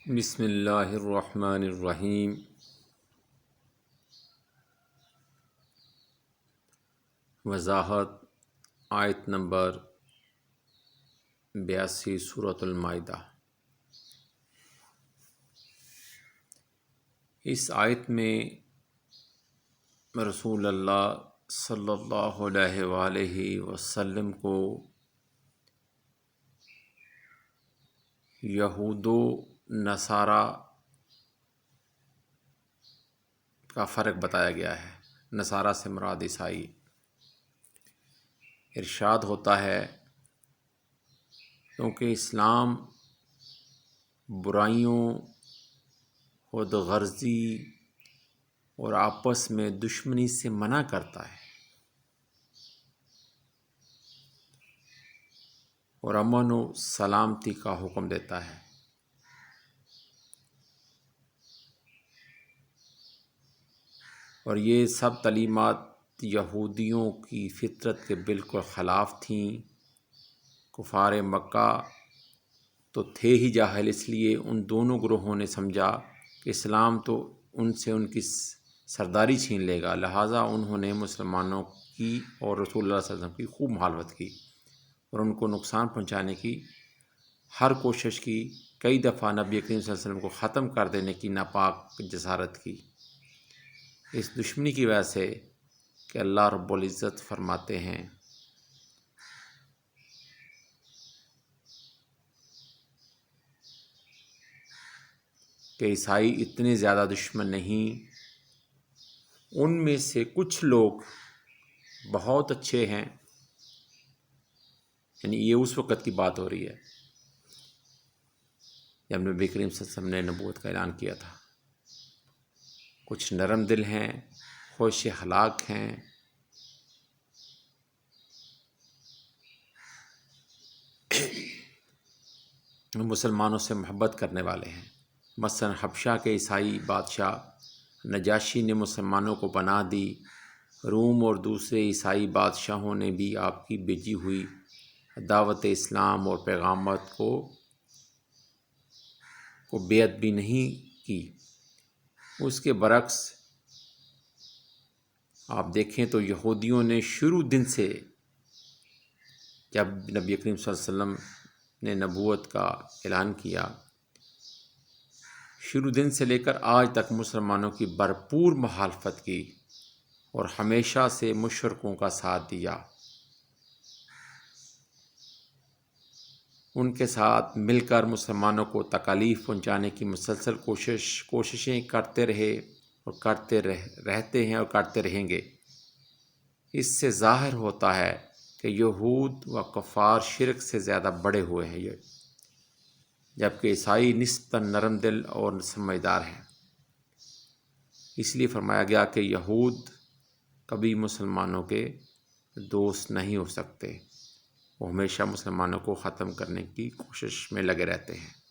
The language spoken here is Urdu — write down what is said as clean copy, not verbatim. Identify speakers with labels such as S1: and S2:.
S1: بسم اللہ الرحمن الرحیم۔ وضاحت آیت نمبر 82 سورۃ المائدہ۔ اس آیت میں رسول اللہ صلی اللہ علیہ وآلہ وسلم کو یہود و نصارہ کا فرق بتایا گیا ہے۔ نصارہ سے مراد عیسائی۔ ارشاد ہوتا ہے کیونکہ اسلام برائیوں، خود غرضی اور آپس میں دشمنی سے منع کرتا ہے اور امن و سلامتی کا حکم دیتا ہے۔ اور یہ سب تعلیمات یہودیوں کی فطرت کے بالکل خلاف تھیں۔ کفار مکہ تو تھے ہی جاہل، اس لیے ان دونوں گروہوں نے سمجھا کہ اسلام تو ان سے ان کی سرداری چھین لے گا، لہٰذا انہوں نے مسلمانوں کی اور رسول اللہ صلی اللہ علیہ وسلم کی خوب مخالفت کی اور ان کو نقصان پہنچانے کی ہر کوشش کی۔ کئی دفعہ نبی کریم صلی اللہ علیہ وسلم کو ختم کر دینے کی ناپاک جسارت کی۔ اس دشمنی کی وجہ سے کہ اللہ رب العزت فرماتے ہیں کہ عیسائی اتنے زیادہ دشمن نہیں، ان میں سے کچھ لوگ بہت اچھے ہیں، یعنی یہ اس وقت کی بات ہو رہی ہے جب نبی کریم صلی اللہ علیہ وسلم نے نبوت کا اعلان کیا تھا۔ کچھ نرم دل ہیں، خوش اخلاق ہیں، مسلمانوں سے محبت کرنے والے ہیں۔ مثلا حبشہ کے عیسائی بادشاہ نجاشی نے مسلمانوں کو پناہ دی۔ روم اور دوسرے عیسائی بادشاہوں نے بھی آپ کی بھیجی ہوئی دعوت اسلام اور پیغامات کو بیعت بھی نہیں کی۔ اس کے برعکس آپ دیکھیں تو یہودیوں نے شروع دن سے، جب نبی کریم صلی اللہ علیہ وسلم نے نبوت کا اعلان کیا، شروع دن سے لے کر آج تک مسلمانوں کی بھرپور مخالفت کی اور ہمیشہ سے مشرکوں کا ساتھ دیا۔ ان کے ساتھ مل کر مسلمانوں کو تکالیف پہنچانے کی مسلسل کوششیں کرتے رہے اور رہتے ہیں اور کرتے رہیں گے۔ اس سے ظاہر ہوتا ہے کہ یہود و کفار شرک سے زیادہ بڑے ہوئے ہیں، جبکہ عیسائی نسبتاً نرم دل اور سمجھدار ہیں۔ اس لیے فرمایا گیا کہ یہود کبھی مسلمانوں کے دوست نہیں ہو سکتے، وہ ہمیشہ مسلمانوں کو ختم کرنے کی کوشش میں لگے رہتے ہیں۔